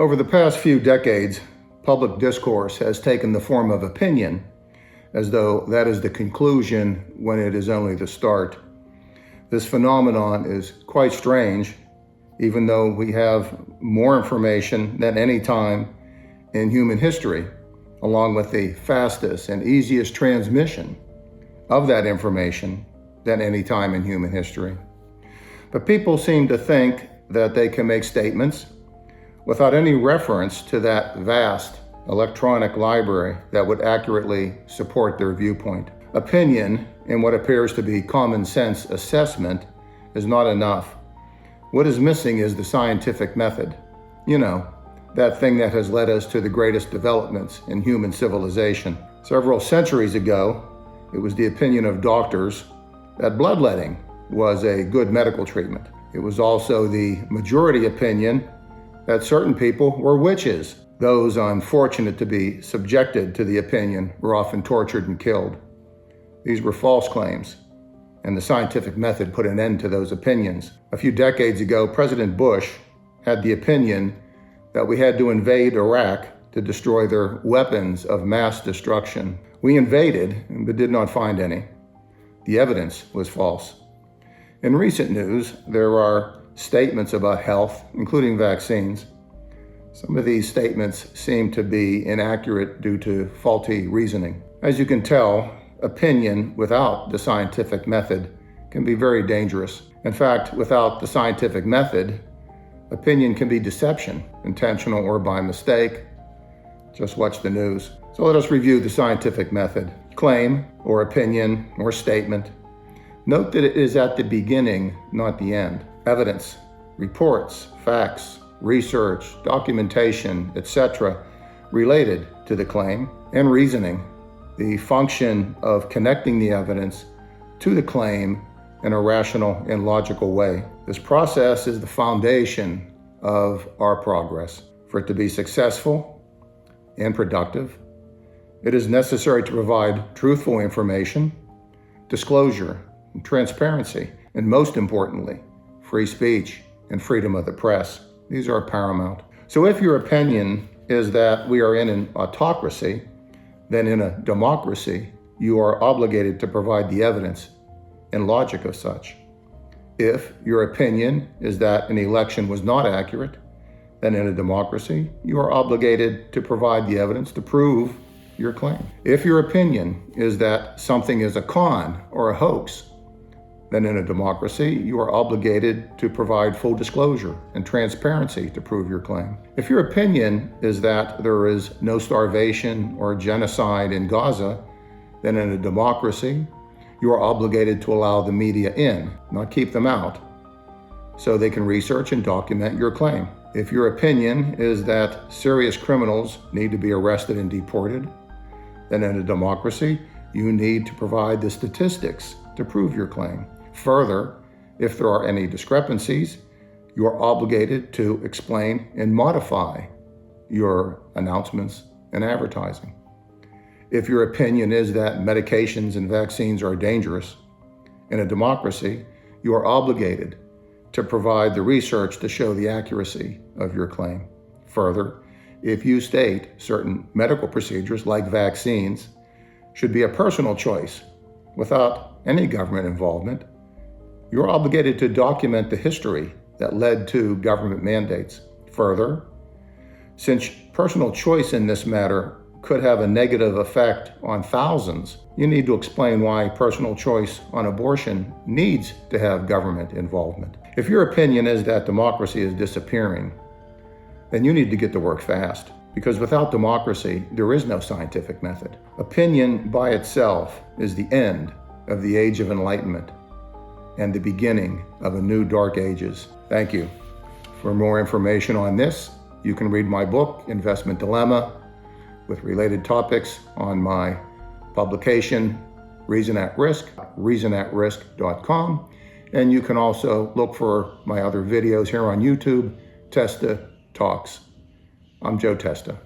Over the past few decades, public discourse has taken the form of opinion, as though that is the conclusion when it is only the start. This phenomenon is quite strange, even though we have more information than any time in human history, along with the fastest and easiest transmission of that information than any time in human history. But people seem to think that they can make statements without any reference to that vast electronic library that would accurately support their viewpoint. Opinion, in what appears to be common sense assessment, is not enough. What is missing is the scientific method. You know, that thing that has led us to the greatest developments in human civilization. Several centuries ago, it was the opinion of doctors that bloodletting was a good medical treatment. It was also the majority opinion that certain people were witches. Those unfortunate to be subjected to the opinion were often tortured and killed. These were false claims, and the scientific method put an end to those opinions. A few decades ago, President Bush had the opinion that we had to invade Iraq to destroy their weapons of mass destruction. We invaded, but did not find any. The evidence was false. In recent news, there are statements about health, including vaccines. Some of these statements seem to be inaccurate due to faulty reasoning. As you can tell, opinion without the scientific method can be very dangerous. In fact, without the scientific method, opinion can be deception, intentional or by mistake. Just watch the news. So let us review the scientific method. Claim, or opinion, or statement. Note that it is at the beginning, not the end. Evidence, reports, facts, research, documentation, etc., related to the claim, and reasoning, the function of connecting the evidence to the claim in a rational and logical way. This process is the foundation of our progress. For it to be successful and productive, it is necessary to provide truthful information, disclosure, and transparency, and most importantly, free speech and freedom of the press. These are paramount. So if your opinion is that we are in an autocracy, then in a democracy, you are obligated to provide the evidence and logic of such. If your opinion is that an election was not accurate, then in a democracy, you are obligated to provide the evidence to prove your claim. If your opinion is that something is a con or a hoax, then in a democracy, you are obligated to provide full disclosure and transparency to prove your claim. If your opinion is that there is no starvation or genocide in Gaza, then in a democracy, you are obligated to allow the media in, not keep them out, so they can research and document your claim. If your opinion is that serious criminals need to be arrested and deported, then in a democracy, you need to provide the statistics to prove your claim. Further, if there are any discrepancies, you are obligated to explain and modify your announcements and advertising. If your opinion is that medications and vaccines are dangerous, in a democracy, you are obligated to provide the research to show the accuracy of your claim. Further, if you state certain medical procedures like vaccines should be a personal choice without any government involvement, you're obligated to document the history that led to government mandates. Further, since personal choice in this matter could have a negative effect on thousands, you need to explain why personal choice on abortion needs to have government involvement. If your opinion is that democracy is disappearing, then you need to get to work fast, because without democracy, there is no scientific method. Opinion by itself is the end of the Age of Enlightenment and the beginning of a new dark ages. Thank you. For more information on this, you can read my book, Investment Dilemma, with related topics on my publication, Reason at Risk, reasonatrisk.com. And you can also look for my other videos here on YouTube, Testa Talks. I'm Joe Testa.